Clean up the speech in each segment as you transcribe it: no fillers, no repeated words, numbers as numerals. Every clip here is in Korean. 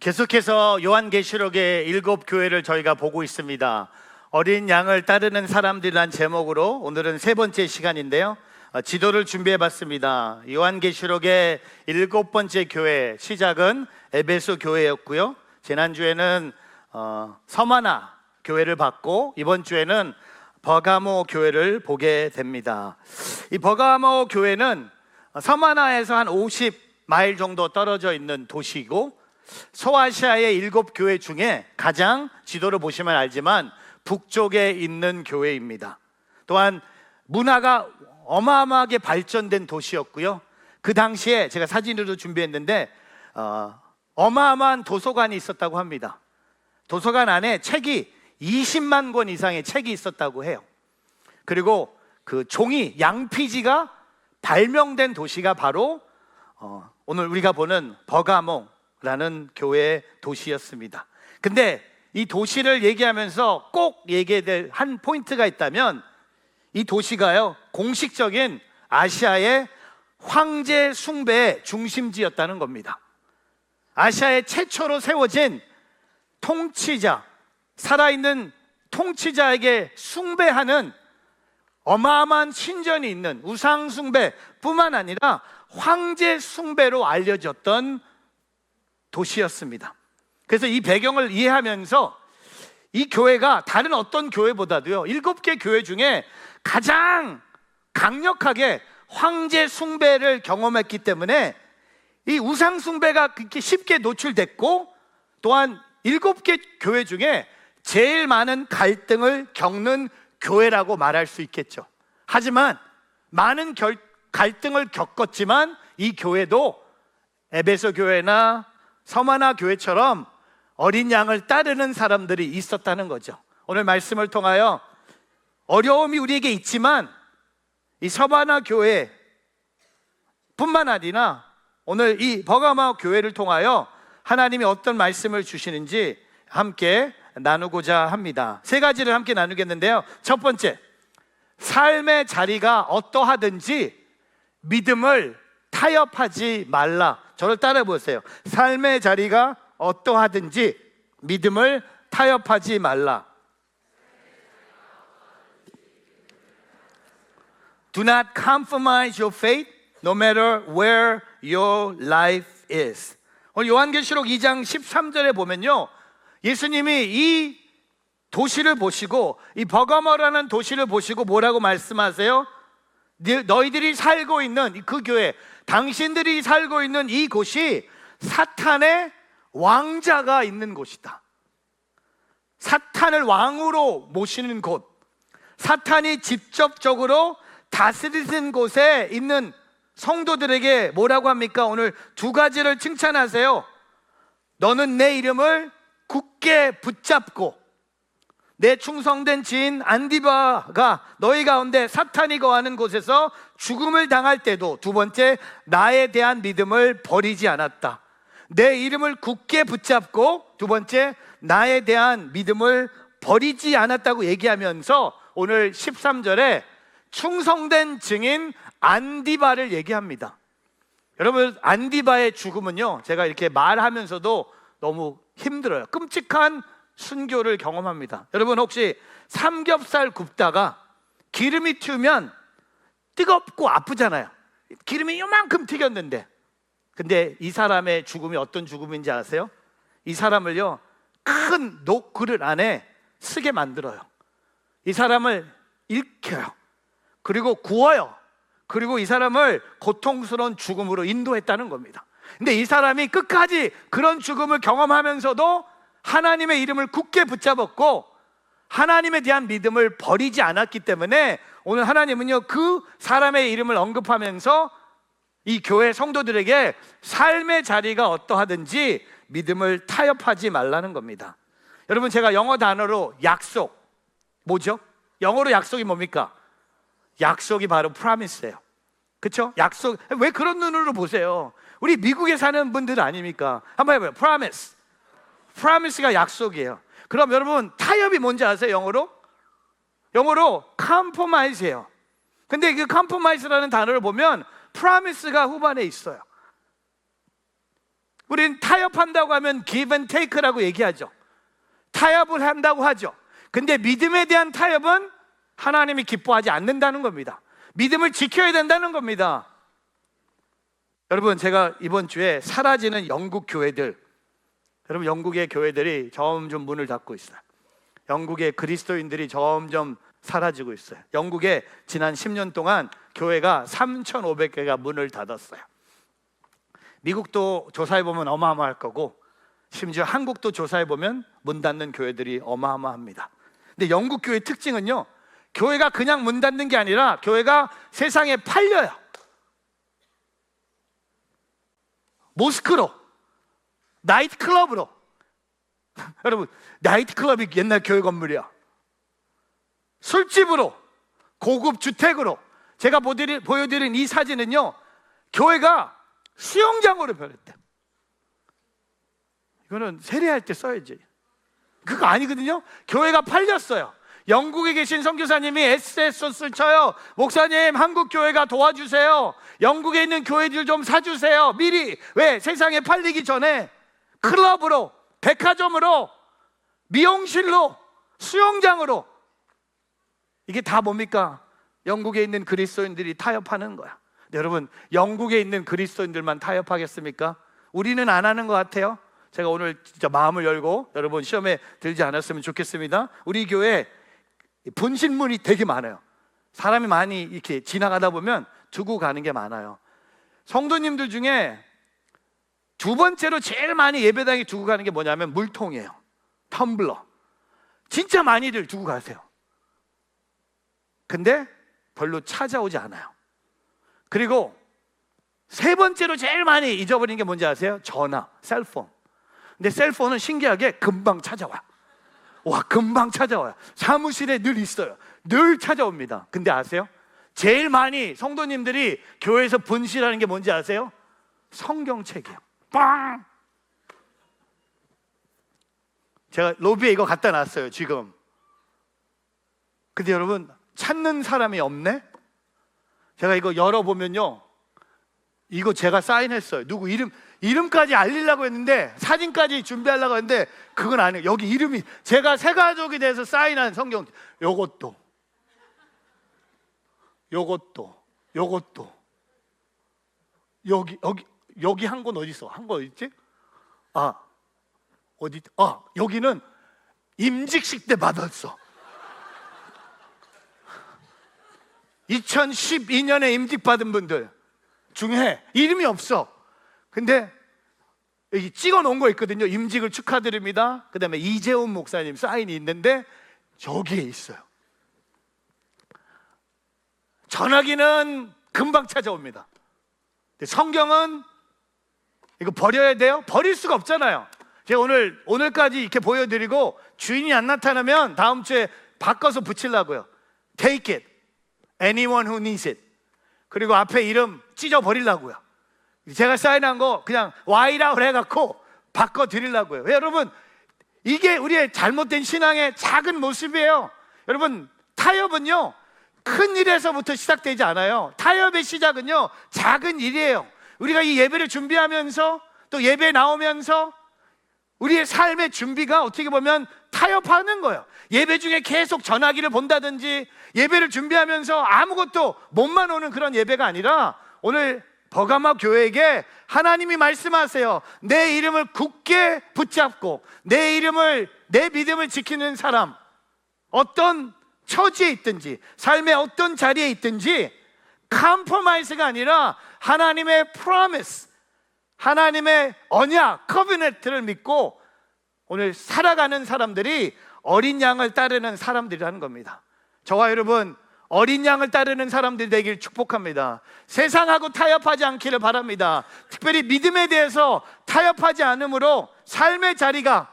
계속해서 요한계시록의 7교회를 저희가 보고 있습니다. 어린 양을 따르는 사람들이란 제목으로 오늘은 세 번째 시간인데요, 지도를 준비해 봤습니다. 요한계시록의 7번째 교회 시작은 에베소 교회였고요, 지난주에는 서마나 교회를 봤고 이번 주에는 버가모 교회를 보게 됩니다. 이 버가모 교회는 서마나에서 한 50마일 정도 떨어져 있는 도시이고 소아시아의 7교회 중에 가장, 지도를 보시면 알지만 북쪽에 있는 교회입니다. 또한 문화가 어마어마하게 발전된 도시였고요, 그 당시에 제가 사진으로 준비했는데 어마어마한 도서관이 있었다고 합니다. 도서관 안에 책이 20만 권 이상의 책이 있었다고 해요. 그리고 그 종이, 양피지가 발명된 도시가 바로 오늘 우리가 보는 버가모라는 교회의 도시였습니다. 근데 이 도시를 얘기하면서 꼭 얘기해야 될 한 포인트가 있다면, 이 도시가요, 공식적인 아시아의 황제 숭배의 중심지였다는 겁니다. 아시아의 최초로 세워진 통치자, 살아있는 통치자에게 숭배하는 어마어마한 신전이 있는 우상 숭배뿐만 아니라 황제 숭배로 알려졌던 도시였습니다. 그래서 이 배경을 이해하면서 이 교회가 다른 어떤 교회보다도요, 7개 교회 중에 가장 강력하게 황제 숭배를 경험했기 때문에 이 우상 숭배가 그렇게 쉽게 노출됐고, 또한 7개 교회 중에 제일 많은 갈등을 겪는 교회라고 말할 수 있겠죠. 하지만 많은 갈등을 겪었지만 이 교회도 에베소 교회나 서마나 교회처럼 어린 양을 따르는 사람들이 있었다는 거죠. 오늘 말씀을 통하여 어려움이 우리에게 있지만 이 서마나 교회 뿐만 아니라 오늘 이 버가모 교회를 통하여 하나님이 어떤 말씀을 주시는지 함께 나누고자 합니다. 세 가지를 함께 나누겠는데요, 첫 번째, 삶의 자리가 어떠하든지 믿음을 타협하지 말라. 저를 따라 보세요. 삶의 자리가 어떠하든지 믿음을 타협하지 말라. Do not compromise your faith no matter where your life is. 오늘 요한계시록 2장 13절에 보면요, 예수님이 이 도시를 보시고, 이 버가모라는 도시를 보시고 뭐라고 말씀하세요? 너희들이 살고 있는 그 교회, 당신들이 살고 있는 이곳이 사탄의 왕자가 있는 곳이다. 사탄을 왕으로 모시는 곳, 사탄이 직접적으로 다스리는 곳에 있는 성도들에게 뭐라고 합니까? 오늘 두 가지를 칭찬하세요. 너는 내 이름을 굳게 붙잡고 내 충성된 지인 안디바가 너희 가운데 사탄이 거하는 곳에서 죽음을 당할 때도, 두 번째, 나에 대한 믿음을 버리지 않았다. 내 이름을 굳게 붙잡고, 두 번째, 나에 대한 믿음을 버리지 않았다고 얘기하면서 오늘 13절에 충성된 증인 안디바를 얘기합니다. 여러분, 안디바의 죽음은요, 제가 이렇게 말하면서도 너무 힘들어요. 끔찍한 순교를 경험합니다. 여러분, 혹시 삼겹살 굽다가 기름이 튀면 뜨겁고 아프잖아요. 기름이 요만큼 튀겼는데, 근데 이 사람의 죽음이 어떤 죽음인지 아세요? 이 사람을요, 큰 녹그릇 안에 쓰게 만들어요. 이 사람을 일으켜요. 그리고 구워요. 그리고 이 사람을 고통스러운 죽음으로 인도했다는 겁니다. 근데 이 사람이 끝까지 그런 죽음을 경험하면서도 하나님의 이름을 굳게 붙잡았고 하나님에 대한 믿음을 버리지 않았기 때문에 오늘 하나님은요, 그 사람의 이름을 언급하면서 이 교회 성도들에게 삶의 자리가 어떠하든지 믿음을 타협하지 말라는 겁니다. 여러분, 제가 영어 단어로 약속, 뭐죠? 영어로 약속이 뭡니까? 약속이 바로 promise예요. 그렇죠? 약속. 왜 그런 눈으로 보세요? 우리 미국에 사는 분들 아닙니까? 한번 해봐요. promise. promise가 약속이에요. 그럼 여러분, 타협이 뭔지 아세요? 영어로 compromise예요. 근데 그 compromise라는 단어를 보면 promise가 후반에 있어요. 우린 타협한다고 하면 give and take라고 얘기하죠. 타협을 한다고 하죠. 근데 믿음에 대한 타협은 하나님이 기뻐하지 않는다는 겁니다. 믿음을 지켜야 된다는 겁니다. 여러분, 제가 이번 주에 사라지는 영국 교회들, 여러분, 영국의 교회들이 점점 문을 닫고 있어요. 영국의 그리스도인들이 점점 사라지고 있어요. 영국에 지난 10년 동안 교회가 3,500개가 문을 닫았어요. 미국도 조사해보면 어마어마할 거고, 심지어 한국도 조사해보면 문 닫는 교회들이 어마어마합니다. 근데 영국 교회의 특징은요, 교회가 그냥 문 닫는 게 아니라 교회가 세상에 팔려요. 모스크로, 나이트클럽으로. 여러분, 나이트클럽이 옛날 교회 건물이야. 술집으로, 고급 주택으로. 제가 보여드린 이 사진은요, 교회가 수영장으로 변했대요. 이거는 세례할 때 써야지. 그거 아니거든요. 교회가 팔렸어요. 영국에 계신 선교사님이 SS를 쳐요. 목사님, 한국 교회가 도와주세요. 영국에 있는 교회들 좀 사주세요. 미리. 왜? 세상에 팔리기 전에 클럽으로, 백화점으로, 미용실로, 수영장으로. 이게 다 뭡니까? 영국에 있는 그리스도인들이 타협하는 거야. 여러분, 영국에 있는 그리스도인들만 타협하겠습니까? 우리는 안 하는 것 같아요. 제가 오늘 진짜 마음을 열고 여러분 시험에 들지 않았으면 좋겠습니다. 우리 교회 분신문이 되게 많아요. 사람이 많이 이렇게 지나가다 보면 두고 가는 게 많아요. 성도님들 중에 두 번째로 제일 많이 예배당에 두고 가는 게 뭐냐면 물통이에요. 텀블러. 진짜 많이들 두고 가세요. 근데 별로 찾아오지 않아요. 그리고 세 번째로 제일 많이 잊어버리는 게 뭔지 아세요? 전화, 셀폰. 근데 셀폰은 신기하게 금방 찾아와. 와, 금방 찾아와요. 사무실에 늘 있어요. 늘 찾아옵니다. 근데 아세요? 제일 많이 성도님들이 교회에서 분실하는 게 뭔지 아세요? 성경책이에요. 빵! 제가 로비에 이거 갖다 놨어요, 지금. 근데 여러분, 찾는 사람이 없네? 제가 이거 열어보면요, 이거 제가 사인했어요. 누구 이름까지 알리려고 했는데, 사진까지 준비하려고 했는데 그건 아니에요. 여기 이름이, 제가 새 가족이 돼서 사인한 성경. 요것도 여기 한 건 어디 있어? 한 거 어디 있지? 여기는 임직식 때 받았어. 2012년에 임직 받은 분들 중에 이름이 없어. 근데 여기 찍어 놓은 거 있거든요. 임직을 축하드립니다. 그 다음에 이재훈 목사님 사인이 있는데 저기에 있어요. 전화기는 금방 찾아옵니다. 근데 성경은 이거 버려야 돼요? 버릴 수가 없잖아요. 제가 오늘까지 이렇게 보여드리고 주인이 안 나타나면 다음 주에 바꿔서 붙이려고요. Take it, anyone who needs it. 그리고 앞에 이름 찢어버리려고요. 제가 사인한 거 그냥 Y라고 해갖고 바꿔드리려고요. 여러분, 이게 우리의 잘못된 신앙의 작은 모습이에요. 여러분, 타협은요 큰 일에서부터 시작되지 않아요. 타협의 시작은요 작은 일이에요. 우리가 이 예배를 준비하면서 또 예배에 나오면서 우리의 삶의 준비가 어떻게 보면 타협하는 거예요. 예배 중에 계속 전화기를 본다든지 예배를 준비하면서 아무것도 몸만 오는 그런 예배가 아니라, 오늘 버가마 교회에게 하나님이 말씀하세요. 내 이름을 굳게 붙잡고 내 믿음을 지키는 사람, 어떤 처지에 있든지 삶의 어떤 자리에 있든지 컴프로마이즈가 아니라 하나님의 프로미스, 하나님의 언약, 커비넌트를 믿고 오늘 살아가는 사람들이 어린 양을 따르는 사람들이라는 겁니다. 저와 여러분, 어린 양을 따르는 사람들이 되길 축복합니다. 세상하고 타협하지 않기를 바랍니다. 특별히 믿음에 대해서 타협하지 않으므로 삶의 자리가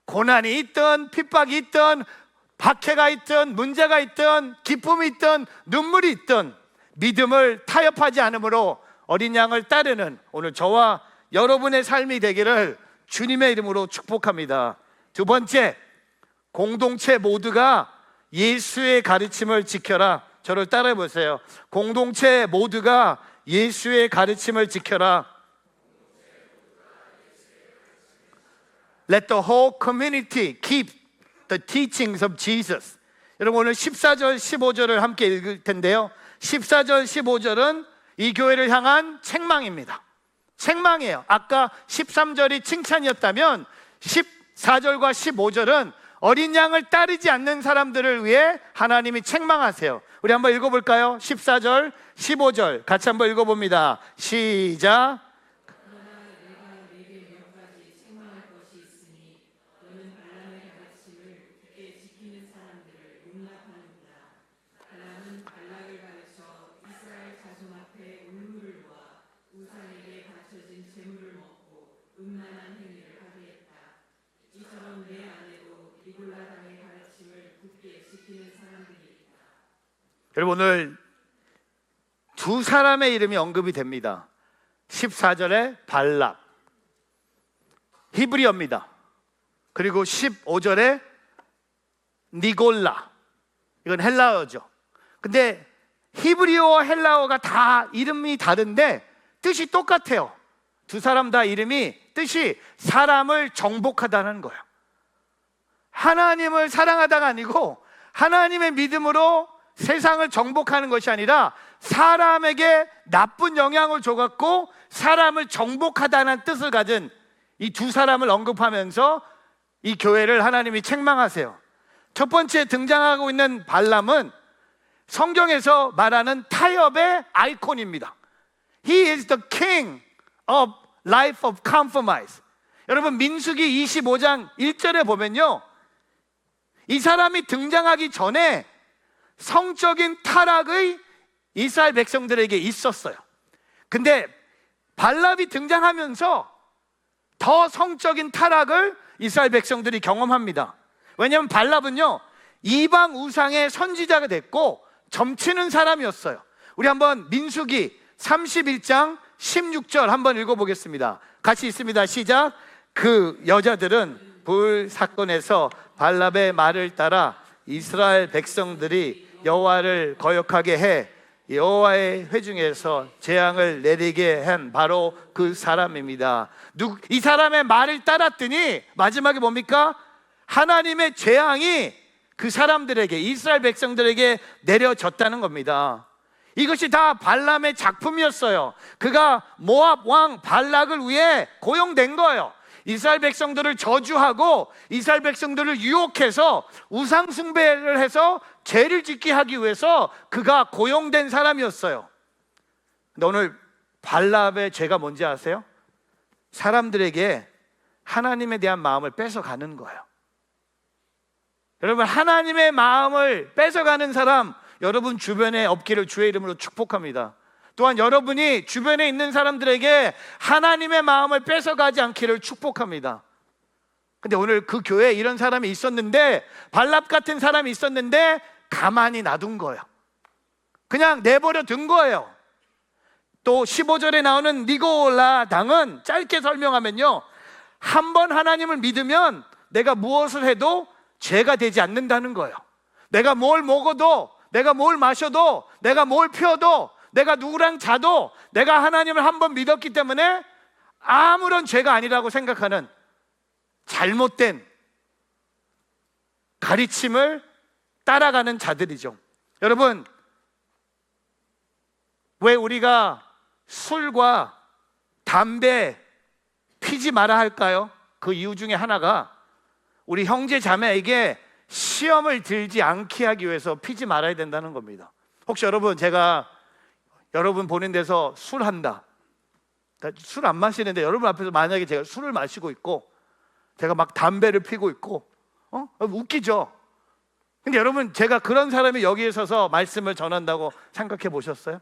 고난이 있든 핍박이 있든 박해가 있든 문제가 있든 기쁨이 있든 눈물이 있든 믿음을 타협하지 않으므로 어린 양을 따르는 오늘 저와 여러분의 삶이 되기를 주님의 이름으로 축복합니다. 두 번째, 공동체 모두가 예수의 가르침을 지켜라. 저를 따라해 보세요. 공동체 모두가 예수의 가르침을 지켜라. Let the whole community keep the teachings of Jesus. 여러분 오늘 14절 15절을 함께 읽을 텐데요, 14절 15절은 이 교회를 향한 책망입니다. 책망이에요. 아까 13절이 칭찬이었다면 14절과 15절은 어린 양을 따르지 않는 사람들을 위해 하나님이 책망하세요. 우리 한번 읽어볼까요? 14절 15절 같이 한번 읽어봅니다. 시작. 여러분 오늘 두 사람의 이름이 언급이 됩니다. 14절에 발랍, 히브리어입니다. 그리고 15절에 니골라, 이건 헬라어죠. 근데 히브리어와 헬라어가 다 이름이 다른데 뜻이 똑같아요. 두 사람 다 이름이 뜻이 사람을 정복하다는 거예요. 하나님을 사랑하다가 아니고 하나님의 믿음으로 세상을 정복하는 것이 아니라 사람에게 나쁜 영향을 줘갖고 사람을 정복하다는 뜻을 가진 이 두 사람을 언급하면서 이 교회를 하나님이 책망하세요. 첫 번째 등장하고 있는 발람은 성경에서 말하는 타협의 아이콘입니다. He is the king of life of compromise. 여러분 민수기 25장 1절에 보면요, 이 사람이 등장하기 전에 성적인 타락의 이스라엘 백성들에게 있었어요. 근데 발람이 등장하면서 더 성적인 타락을 이스라엘 백성들이 경험합니다. 왜냐하면 발람은요 이방 우상의 선지자가 됐고 점치는 사람이었어요. 우리 한번 민수기 31장 16절 한번 읽어보겠습니다. 같이 있습니다. 시작. 그 여자들은 불 사건에서 발람의 말을 따라 이스라엘 백성들이 여호와를 거역하게 해 여호와의 회중에서 재앙을 내리게 한 바로 그 사람입니다. 이 사람의 말을 따랐더니 마지막에 뭡니까? 하나님의 재앙이 그 사람들에게, 이스라엘 백성들에게 내려졌다는 겁니다. 이것이 다 발람의 작품이었어요. 그가 모압 왕 발락을 위해 고용된 거예요. 이스라엘 백성들을 저주하고 이스라엘 백성들을 유혹해서 우상 숭배를 해서 죄를 짓게 하기 위해서 그가 고용된 사람이었어요. 근데 오늘 발람의 죄가 뭔지 아세요? 사람들에게 하나님에 대한 마음을 뺏어가는 거예요. 여러분 하나님의 마음을 뺏어가는 사람 여러분 주변에 없기를 주의 이름으로 축복합니다. 또한 여러분이 주변에 있는 사람들에게 하나님의 마음을 뺏어가지 않기를 축복합니다. 근데 오늘 그 교회에 이런 사람이 있었는데, 발랍 같은 사람이 있었는데 가만히 놔둔 거예요. 그냥 내버려 둔 거예요. 또 15절에 나오는 니골라 당은 짧게 설명하면요, 한 번 하나님을 믿으면 내가 무엇을 해도 죄가 되지 않는다는 거예요. 내가 뭘 먹어도, 내가 뭘 마셔도, 내가 뭘 피워도, 내가 누구랑 자도 내가 하나님을 한 번 믿었기 때문에 아무런 죄가 아니라고 생각하는 잘못된 가르침을 따라가는 자들이죠. 여러분, 왜 우리가 술과 담배 피지 마라 할까요? 그 이유 중에 하나가 우리 형제 자매에게 시험을 들지 않게 하기 위해서 피지 말아야 된다는 겁니다. 혹시 여러분, 제가 여러분 보는 데서 술 한다, 술 안 마시는데 여러분 앞에서 만약에 제가 술을 마시고 있고 제가 막 담배를 피고 있고 웃기죠? 근데 여러분, 제가 그런 사람이 여기에 서서 말씀을 전한다고 생각해 보셨어요?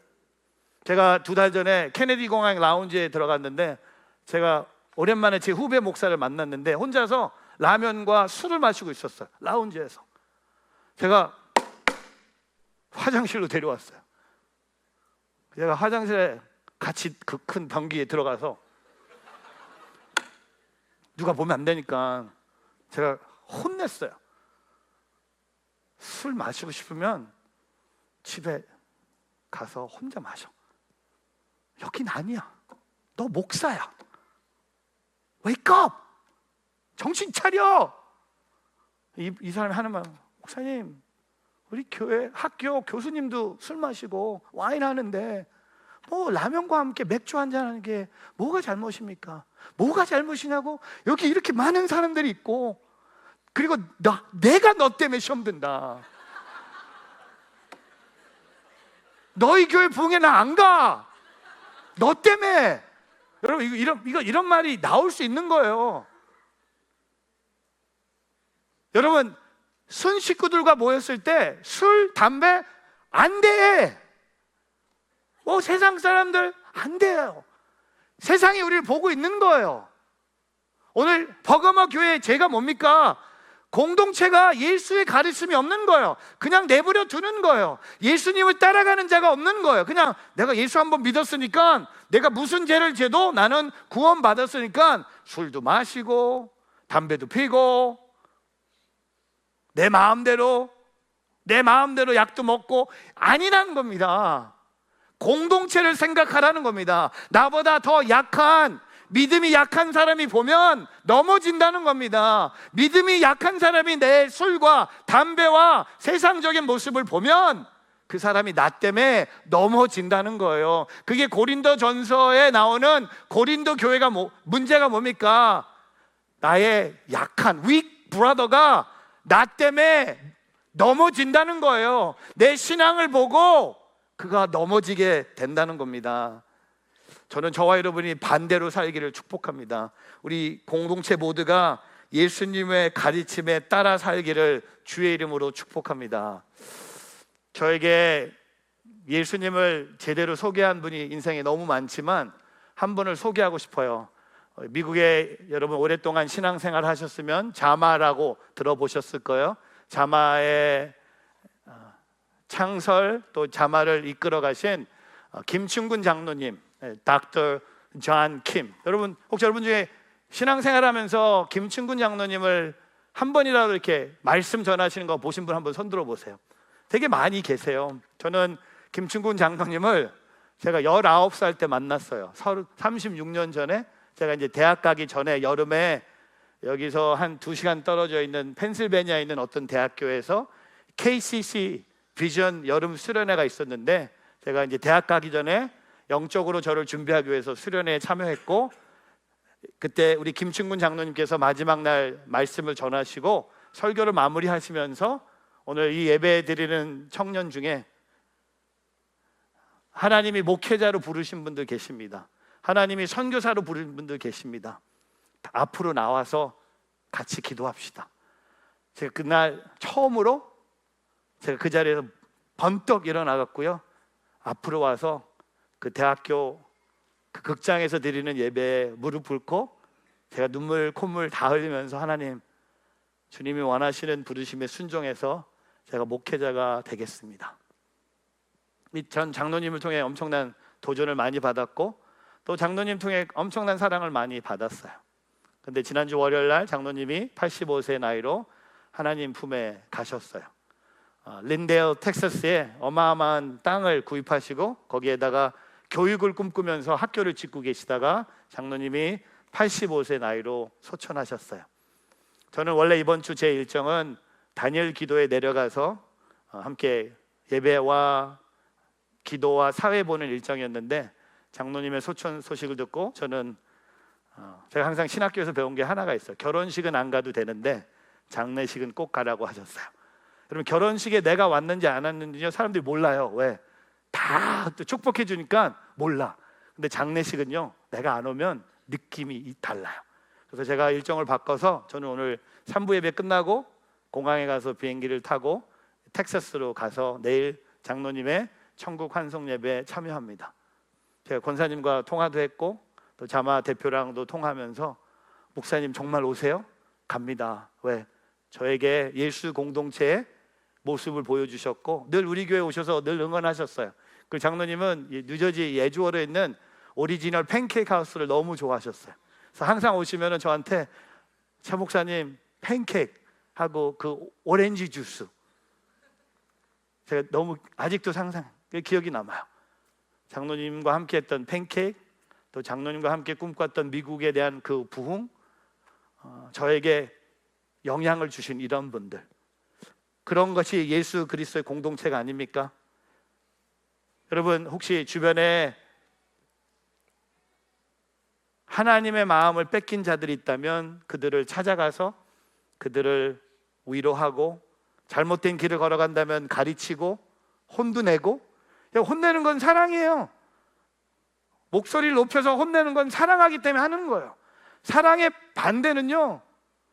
제가 2달 전에 케네디 공항 라운지에 들어갔는데 제가 오랜만에 제 후배 목사를 만났는데 혼자서 라면과 술을 마시고 있었어요. 라운지에서. 제가 화장실로 데려왔어요. 제가 화장실에 같이 그 큰 변기에 들어가서 누가 보면 안 되니까 제가 혼냈어요. 술 마시고 싶으면 집에 가서 혼자 마셔. 여긴 아니야. 너 목사야. Wake up! 정신 차려. 이 사람이 하는 말, 목사님, 우리 교회 학교 교수님도 술 마시고 와인 하는데 뭐 라면과 함께 맥주 한잔 하는 게 뭐가 잘못입니까? 뭐가 잘못이냐고? 여기 이렇게 많은 사람들이 있고, 그리고 내가 너 때문에 시험 든다. 너희 교회 부흥회 나 안 가. 너 때문에. 여러분, 이런 말이 나올 수 있는 거예요. 여러분, 순 식구들과 모였을 때 술, 담배 안 돼. 세상 사람들 안 돼요. 세상이 우리를 보고 있는 거예요. 오늘 버거머 교회의 죄가 뭡니까? 공동체가 예수의 가르침이 없는 거예요. 그냥 내버려 두는 거예요. 예수님을 따라가는 자가 없는 거예요. 그냥 내가 예수 한번 믿었으니까, 내가 무슨 죄를 져도 나는 구원 받았으니까 술도 마시고 담배도 피고 내 마음대로 약도 먹고, 아니라는 겁니다. 공동체를 생각하라는 겁니다. 나보다 더 약한, 믿음이 약한 사람이 보면 넘어진다는 겁니다. 믿음이 약한 사람이 내 술과 담배와 세상적인 모습을 보면 그 사람이 나 때문에 넘어진다는 거예요. 그게 고린도전서에 나오는 고린도 교회가 문제가 뭡니까? 나의 약한 weak brother가 나 때문에 넘어진다는 거예요. 내 신앙을 보고 그가 넘어지게 된다는 겁니다. 저는 저와 여러분이 반대로 살기를 축복합니다. 우리 공동체 모두가 예수님의 가르침에 따라 살기를 주의 이름으로 축복합니다. 저에게 예수님을 제대로 소개한 분이 인생에 너무 많지만 한 분을 소개하고 싶어요. 미국에 여러분 오랫동안 신앙생활 하셨으면 자마라고 들어보셨을 거예요. 자마의 창설, 또 자마를 이끌어 가신 김충근 장로님, 닥터 존 킴. 여러분, 혹시 여러분 중에 신앙생활 하면서 김충근 장로님을 한 번이라도 이렇게 말씀 전하시는 거 보신 분 한번 손 들어 보세요. 되게 많이 계세요. 저는 김충근 장로님을 제가 19살 때 만났어요. 36년 전에. 제가 이제 대학 가기 전에 여름에 여기서 한 2시간 떨어져 있는 펜실베니아에 있는 어떤 대학교에서 KCC 비전 여름 수련회가 있었는데, 제가 이제 대학 가기 전에 영적으로 저를 준비하기 위해서 수련회에 참여했고, 그때 우리 김충근 장로님께서 마지막 날 말씀을 전하시고 설교를 마무리하시면서 오늘 이 예배 드리는 청년 중에 하나님이 목회자로 부르신 분들 계십니다. 하나님이 선교사로 부르신 분들 계십니다. 앞으로 나와서 같이 기도합시다. 제가 그날 처음으로 제가 그 자리에서 번떡 일어나갔고요, 앞으로 와서 그 대학교 그 극장에서 드리는 예배에 무릎 꿇고 제가 눈물 콧물 다 흘리면서, 하나님, 주님이 원하시는 부르심에 순종해서 제가 목회자가 되겠습니다. 전 장로님을 통해 엄청난 도전을 많이 받았고, 또 장로님 통해 엄청난 사랑을 많이 받았어요. 근데 지난주 월요일 날 장로님이 85세 나이로 하나님 품에 가셨어요. 린데일 텍사스에 어마어마한 땅을 구입하시고 거기에다가 교육을 꿈꾸면서 학교를 짓고 계시다가 장로님이 85세 나이로 소천하셨어요. 저는 원래 이번 주 제 일정은 단일 기도에 내려가서 함께 예배와 기도와 사회 보는 일정이었는데, 장로님의 소천 소식을 듣고 저는 제가 항상 신학교에서 배운 게 하나가 있어요. 결혼식은 안 가도 되는데 장례식은 꼭 가라고 하셨어요. 여러분, 결혼식에 내가 왔는지 안 왔는지요, 사람들이 몰라요. 왜? 다 축복해 주니까 몰라. 근데 장례식은요, 내가 안 오면 느낌이 달라요. 그래서 제가 일정을 바꿔서 저는 오늘 3부 예배 끝나고 공항에 가서 비행기를 타고 텍사스로 가서 내일 장로님의 천국 환송 예배에 참여합니다. 제가 권사님과 통화도 했고 또 자마 대표랑도 통화하면서, 목사님 정말 오세요? 갑니다. 왜? 저에게 예수 공동체의 모습을 보여주셨고 늘 우리 교회 오셔서 늘 응원하셨어요. 그 장로님은 뉴저지 예주월에 있는 오리지널 팬케이크 하우스를 너무 좋아하셨어요. 그래서 항상 오시면 저한테, 차 목사님 팬케이크 하고 그 오렌지 주스, 제가 너무 아직도 상상 기억이 남아요. 장로님과 함께 했던 팬케이크, 또 장로님과 함께 꿈꿨던 미국에 대한 그 부흥, 저에게 영향을 주신 이런 분들, 그런 것이 예수 그리스도의 공동체가 아닙니까? 여러분, 혹시 주변에 하나님의 마음을 뺏긴 자들이 있다면 그들을 찾아가서 그들을 위로하고, 잘못된 길을 걸어간다면 가르치고 혼도 내고. 혼내는 건 사랑이에요. 목소리를 높여서 혼내는 건 사랑하기 때문에 하는 거예요. 사랑의 반대는요,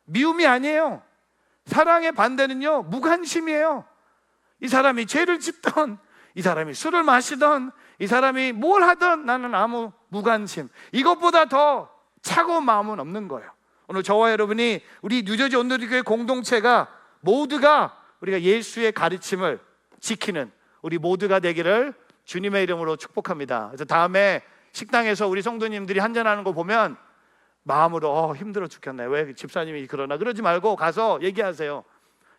미움이 아니에요. 사랑의 반대는요, 무관심이에요. 이 사람이 죄를 짓던, 이 사람이 술을 마시던, 이 사람이 뭘 하던 나는 아무 무관심, 이것보다 더 차가운 마음은 없는 거예요. 오늘 저와 여러분이, 우리 뉴저지 온누리교회 공동체가 모두가 우리가 예수의 가르침을 지키는 우리 모두가 되기를 주님의 이름으로 축복합니다. 그래서 다음에 식당에서 우리 성도님들이 한잔하는 거 보면 마음으로 힘들어 죽겠네, 왜 집사님이 그러나, 그러지 말고 가서 얘기하세요.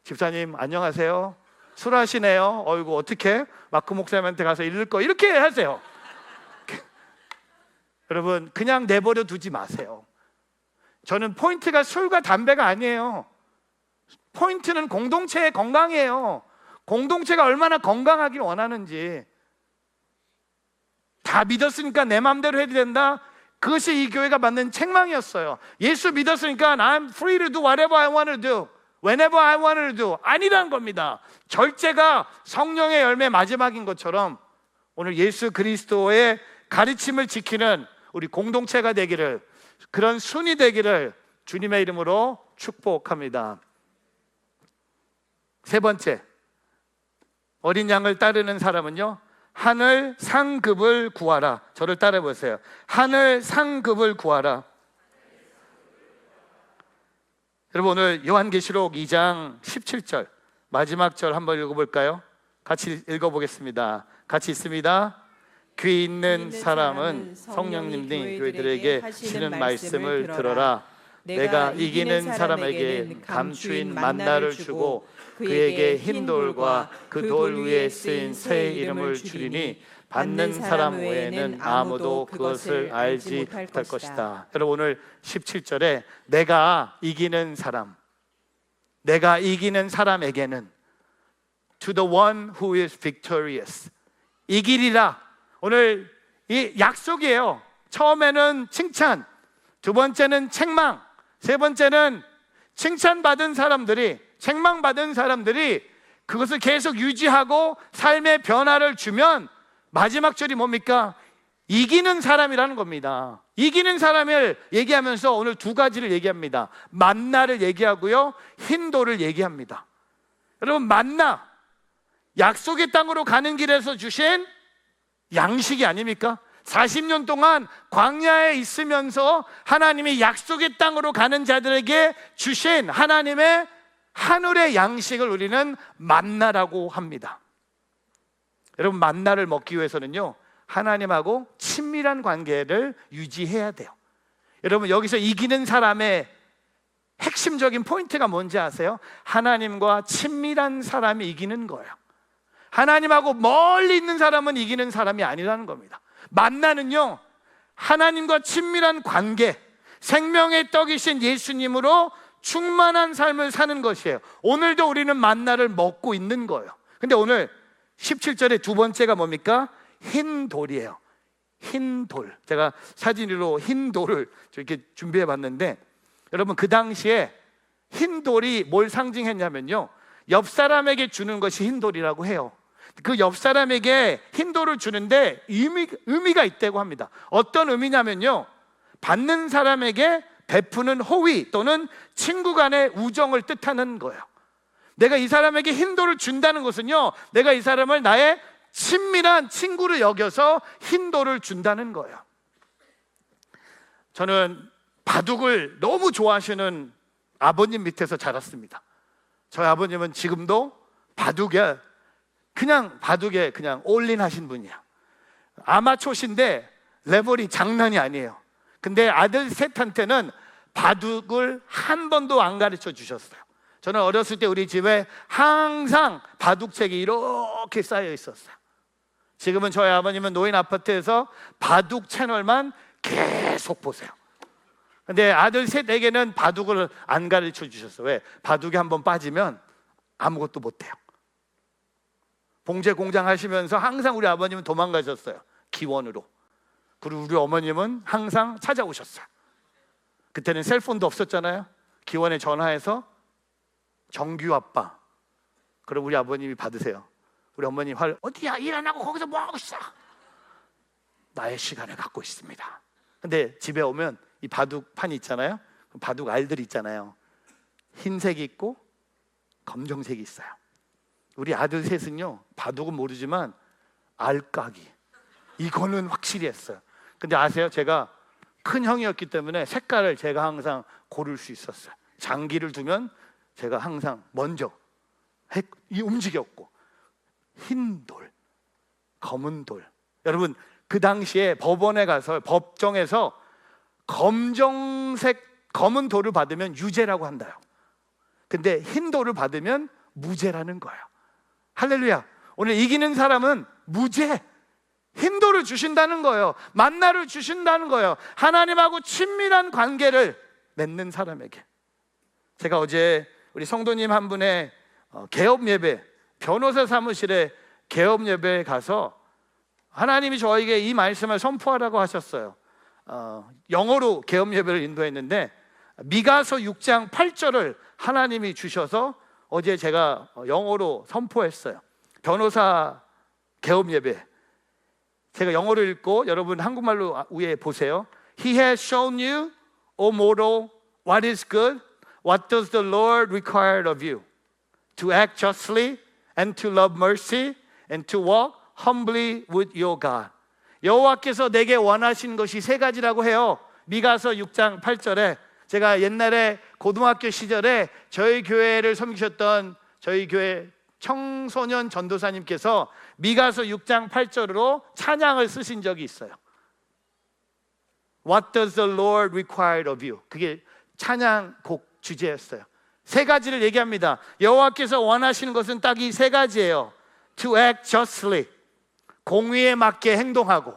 집사님 안녕하세요, 술 하시네요, 어이구 어떡해, 마크 목사님한테 가서 읽을 거, 이렇게 하세요. 여러분, 그냥 내버려 두지 마세요. 저는 포인트가 술과 담배가 아니에요. 포인트는 공동체의 건강이에요. 공동체가 얼마나 건강하길 원하는지. 다 믿었으니까 내 마음대로 해도 된다, 그것이 이 교회가 만든 책망이었어요. 예수 믿었으니까 I'm free to do whatever I want to do, whenever I want to do, 아니라는 겁니다. 절제가 성령의 열매 마지막인 것처럼 오늘 예수 그리스도의 가르침을 지키는 우리 공동체가 되기를, 그런 순이 되기를 주님의 이름으로 축복합니다. 세 번째, 어린 양을 따르는 사람은요, 하늘 상급을 구하라. 저를 따라해 보세요. 하늘 상급을 구하라. 여러분, 오늘 요한계시록 2장 17절 마지막 절 한번 읽어볼까요? 같이 읽어보겠습니다. 같이 있습니다. 귀 있는 사람은 성령님이 교회들에게 하시는 말씀을 들어라. 내가 이기는 사람에게 감추인 만나를 주고 그에게 흰 돌과 그 돌 위에 쓰인 새 이름을 주리니 받는 사람 외에는 아무도 그것을 알지 못할 것이다. 여러분, 오늘 17절에 내가 이기는 사람, 내가 이기는 사람에게는, to the one who is victorious, 이기리라. 오늘 이 약속이에요. 처음에는 칭찬, 두 번째는 책망, 세 번째는 칭찬받은 사람들이, 책망받은 사람들이 그것을 계속 유지하고 삶의 변화를 주면 마지막 절이 뭡니까? 이기는 사람이라는 겁니다. 이기는 사람을 얘기하면서 오늘 두 가지를 얘기합니다. 만나를 얘기하고요, 흰 돌을 얘기합니다. 여러분, 만나, 약속의 땅으로 가는 길에서 주신 양식이 아닙니까? 40년 동안 광야에 있으면서 하나님이 약속의 땅으로 가는 자들에게 주신 하나님의 하늘의 양식을 우리는 만나라고 합니다. 여러분, 만나를 먹기 위해서는요, 하나님하고 친밀한 관계를 유지해야 돼요. 여러분, 여기서 이기는 사람의 핵심적인 포인트가 뭔지 아세요? 하나님과 친밀한 사람이 이기는 거예요. 하나님하고 멀리 있는 사람은 이기는 사람이 아니라는 겁니다. 만나는요, 하나님과 친밀한 관계, 생명의 떡이신 예수님으로 충만한 삶을 사는 것이에요. 오늘도 우리는 만나를 먹고 있는 거예요. 근데 오늘 17절의 두 번째가 뭡니까? 흰 돌이에요. 흰 돌. 제가 사진으로 흰 돌을 이렇게 준비해 봤는데, 여러분, 그 당시에 흰 돌이 뭘 상징했냐면요, 옆 사람에게 주는 것이 흰 돌이라고 해요. 그 옆 사람에게 흰 돌을 주는데 의미가 있다고 합니다. 어떤 의미냐면요, 받는 사람에게 베푸는 호의 또는 친구 간의 우정을 뜻하는 거예요. 내가 이 사람에게 흰 돌을 준다는 것은요, 내가 이 사람을 나의 친밀한 친구로 여겨서 흰 돌을 준다는 거예요. 저는 바둑을 너무 좋아하시는 아버님 밑에서 자랐습니다. 저희 아버님은 지금도 바둑에 그냥 올인 하신 분이야. 아마추어신데 레벨이 장난이 아니에요. 근데 아들 셋한테는 바둑을 한 번도 안 가르쳐 주셨어요. 저는 어렸을 때 우리 집에 항상 바둑책이 이렇게 쌓여 있었어요. 지금은 저희 아버님은 노인 아파트에서 바둑 채널만 계속 보세요. 근데 아들 셋에게는 바둑을 안 가르쳐 주셨어요. 왜? 바둑에 한번 빠지면 아무것도 못해요. 봉제 공장 하시면서 항상 우리 아버님은 도망가셨어요. 기원으로. 그리고 우리 어머님은 항상 찾아오셨어요. 그때는 셀폰도 없었잖아요. 기원에 전화해서 정규 아빠, 그럼 우리 아버님이 받으세요. 우리 어머님 어디야? 일 안 하고 거기서 뭐 하고 있어? 나의 시간을 갖고 있습니다. 근데 집에 오면 이 바둑판 있잖아요. 바둑 알들 있잖아요. 흰색이 있고 검정색이 있어요. 우리 아들 셋은요, 바둑은 모르지만 알까기, 이거는 확실히 했어요. 근데 아세요? 제가 큰 형이었기 때문에 색깔을 제가 항상 고를 수 있었어요. 장기를 두면 제가 항상 먼저 움직였고, 흰 돌, 검은 돌. 여러분, 그 당시에 법원에 가서 법정에서 검정색 검은 돌을 받으면 유죄라고 한다요. 근데 흰 돌을 받으면 무죄라는 거예요. 할렐루야. 오늘 이기는 사람은 무죄, 흰 돌을 주신다는 거예요. 만나를 주신다는 거예요. 하나님하고 친밀한 관계를 맺는 사람에게. 제가 어제 우리 성도님 한 분의 개업 예배, 변호사 사무실에 개업 예배에 가서 하나님이 저에게 이 말씀을 선포하라고 하셨어요. 영어로 개업 예배를 인도했는데 미가서 6장 8절을 하나님이 주셔서 어제 제가 영어로 선포했어요. 변호사 개업 예배. 제가 영어로 읽고 여러분 한국말로 위에 보세요. He has shown you, O mortal, what is good. What does the Lord require of you? To act justly and to love mercy and to walk humbly with your God. 여호와께서 내게 원하신 것이 세 가지라고 해요. 미가서 6장 8절에 제가 옛날에 고등학교 시절에 저희 교회를 섬기셨던 저희 교회 청소년 전도사님께서 미가서 6장 8절로 찬양을 쓰신 적이 있어요. What does the Lord require of you? 그게 찬양곡 주제였어요. 세 가지를 얘기합니다. 여호와께서 원하시는 것은 딱 이 세 가지예요. To act justly, 공의에 맞게 행동하고,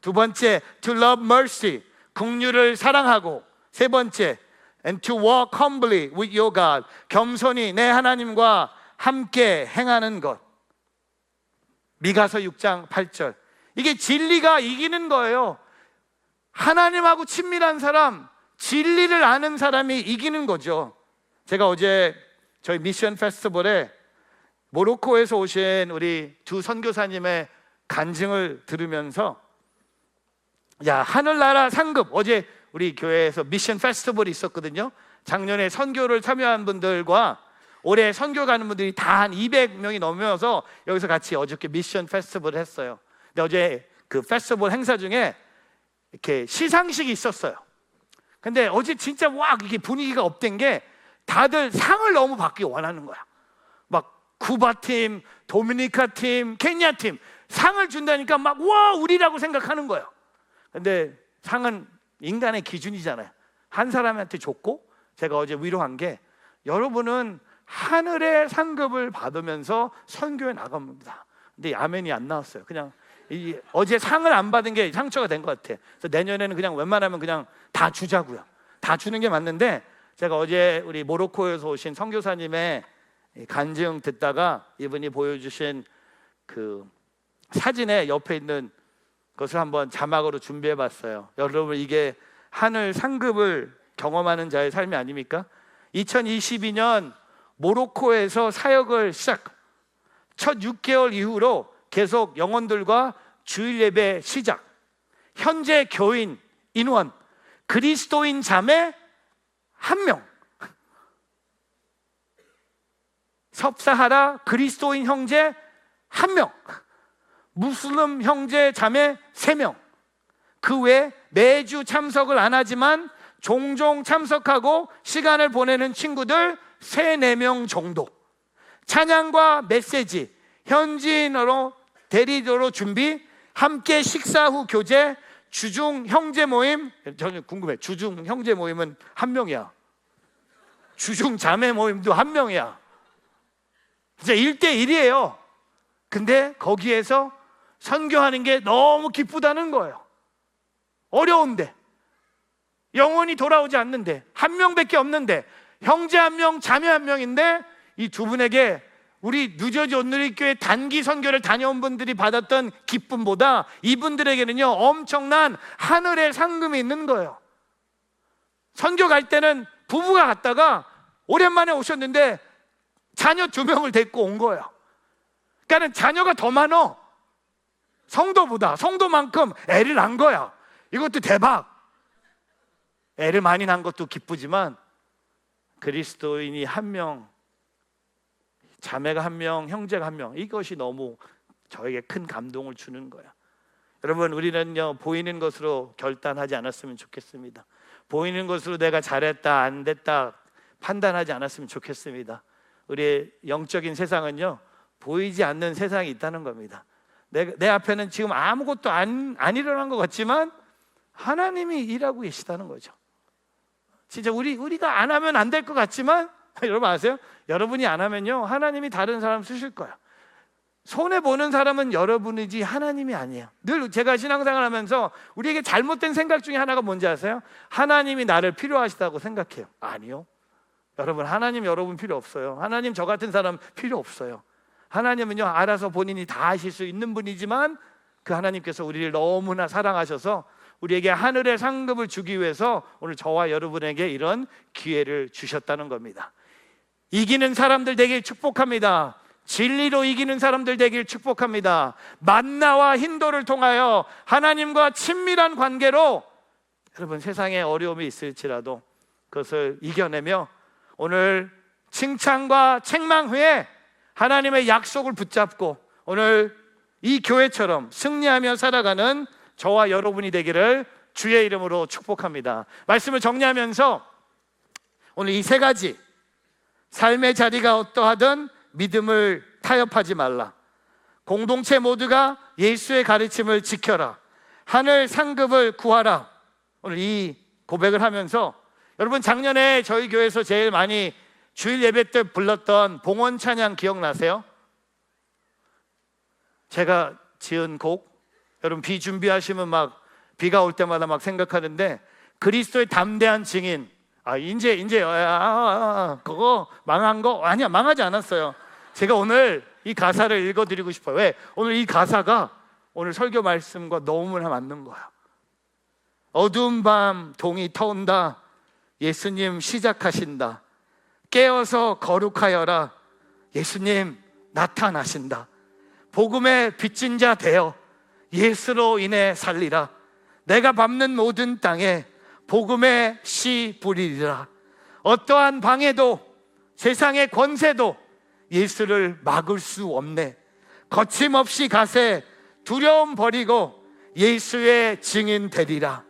두 번째, to love mercy, 긍휼을 사랑하고, 세 번째, and to walk humbly with your God, 겸손히 내 하나님과 함께 행하는 것. 미가서 6장 8절. 이게 진리가 이기는 거예요. 하나님하고 친밀한 사람, 진리를 아는 사람이 이기는 거죠. 제가 어제 저희 미션 페스티벌에 모로코에서 오신 우리 두 선교사님의 간증을 들으면서, 야, 하늘나라 상급, 어제 우리 교회에서 미션 페스티벌이 있었거든요. 작년에 선교를 참여한 분들과 올해 선교 가는 분들이 다 한 200명이 넘어서 여기서 같이 어저께 미션 페스티벌을 했어요. 근데 어제 그 페스티벌 행사 중에 이렇게 시상식이 있었어요. 근데 어제 진짜 와, 이게 분위기가 업된 게 다들 상을 너무 받기 원하는 거야. 막 쿠바팀, 도미니카팀, 케냐팀 상을 준다니까 막 와, 우리라고 생각하는 거예요. 근데 상은 인간의 기준이잖아요. 한 사람한테 줬고, 제가 어제 위로한 게, 여러분은 하늘의 상급을 받으면서 선교에 나갑니다. 근데 아멘이 안 나왔어요. 그냥 어제 상을 안 받은 게 상처가 된 것 같아. 그래서 내년에는 그냥 웬만하면 그냥 다 주자고요. 다 주는 게 맞는데, 제가 어제 우리 모로코에서 오신 선교사님의 간증 듣다가 이분이 보여주신 그 사진에 옆에 있는 것을 한번 자막으로 준비해 봤어요. 여러분, 이게 하늘 상급을 경험하는 자의 삶이 아닙니까? 2022년 모로코에서 사역을 첫 6개월 이후로 계속 영혼들과 주일 예배 시작. 현재 교인 인원, 그리스도인 자매 1명, 섭사하라 그리스도인 형제 1명, 무슬림 형제 자매 3명. 그 외에 매주 참석을 안 하지만 종종 참석하고 시간을 보내는 친구들 3-4명 정도. 찬양과 메시지, 현지인으로 대리도로 준비, 함께 식사 후 교제, 주중 형제 모임. 저는 궁금해, 주중 형제 모임은 1명이야. 주중 자매 모임도 1명이야. 진짜 1대1이에요. 근데 거기에서 선교하는 게 너무 기쁘다는 거예요. 어려운데 영혼이 돌아오지 않는데, 한 명밖에 없는데, 형제 한 명, 자매 한 명인데, 이 두 분에게 우리 뉴저지 온누리교회 단기 선교를 다녀온 분들이 받았던 기쁨보다 이분들에게는요, 엄청난 하늘의 상금이 있는 거예요. 선교 갈 때는 부부가 갔다가 오랜만에 오셨는데 자녀 2명을 데리고 온 거예요. 그러니까 자녀가 더 많어. 성도보다. 성도만큼 애를 낳은 거야. 이것도 대박. 애를 많이 낳은 것도 기쁘지만 그리스도인이 한 명, 자매가 한 명, 형제가 한 명, 이것이 너무 저에게 큰 감동을 주는 거야. 여러분, 우리는요, 보이는 것으로 결단하지 않았으면 좋겠습니다. 보이는 것으로 내가 잘했다 안 됐다 판단하지 않았으면 좋겠습니다. 우리의 영적인 세상은요, 보이지 않는 세상이 있다는 겁니다. 내 앞에는 지금 아무것도 안 일어난 것 같지만 하나님이 일하고 계시다는 거죠. 진짜 우리가 안 하면 안 될 것 같지만 여러분 아세요? 여러분이 안 하면요, 하나님이 다른 사람 쓰실 거예요. 손해보는 사람은 여러분이지 하나님이 아니에요. 늘 제가 신앙생활 하면서 우리에게 잘못된 생각 중에 하나가 뭔지 아세요? 하나님이 나를 필요하시다고 생각해요. 아니요. 여러분, 하나님 여러분 필요 없어요. 하나님 저 같은 사람 필요 없어요. 하나님은요, 알아서 본인이 다 하실 수 있는 분이지만 그 하나님께서 우리를 너무나 사랑하셔서 우리에게 하늘의 상급을 주기 위해서 오늘 저와 여러분에게 이런 기회를 주셨다는 겁니다. 이기는 사람들 되길 축복합니다. 진리로 이기는 사람들 되길 축복합니다. 만나와 힌도를 통하여 하나님과 친밀한 관계로 여러분, 세상에 어려움이 있을지라도 그것을 이겨내며 오늘 칭찬과 책망 후에 하나님의 약속을 붙잡고 오늘 이 교회처럼 승리하며 살아가는 저와 여러분이 되기를 주의 이름으로 축복합니다. 말씀을 정리하면서 오늘 이 3가지, 삶의 자리가 어떠하든 믿음을 타협하지 말라, 공동체 모두가 예수의 가르침을 지켜라, 하늘 상급을 구하라. 오늘 이 고백을 하면서 여러분, 작년에 저희 교회에서 제일 많이 주일 예배 때 불렀던 봉헌 찬양 기억나세요? 제가 지은 곡, 여러분 비 준비하시면 막 비가 올 때마다 막 생각하는데, 그리스도의 담대한 증인. 이제 그거 망한 거 아니야. 망하지 않았어요. 제가 오늘 이 가사를 읽어드리고 싶어요. 왜? 오늘 이 가사가 오늘 설교 말씀과 너무나 맞는 거예요. 어두운 밤 동이 터온다, 예수님 시작하신다. 깨어서 거룩하여라, 예수님 나타나신다. 복음의 빚진 자 되어 예수로 인해 살리라. 내가 밟는 모든 땅에 복음의 씨 부리리라. 어떠한 방해도 세상의 권세도 예수를 막을 수 없네. 거침없이 가세 두려움 버리고 예수의 증인 되리라.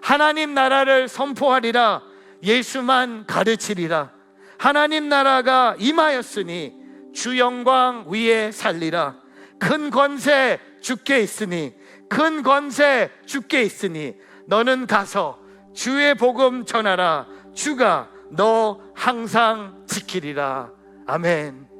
하나님 나라를 선포하리라. 예수만 가르치리라. 하나님 나라가 임하였으니 주 영광 위에 살리라. 큰 권세 주께 있으니, 큰 권세 주께 있으니 너는 가서 주의 복음 전하라. 주가 너 항상 지키리라. 아멘.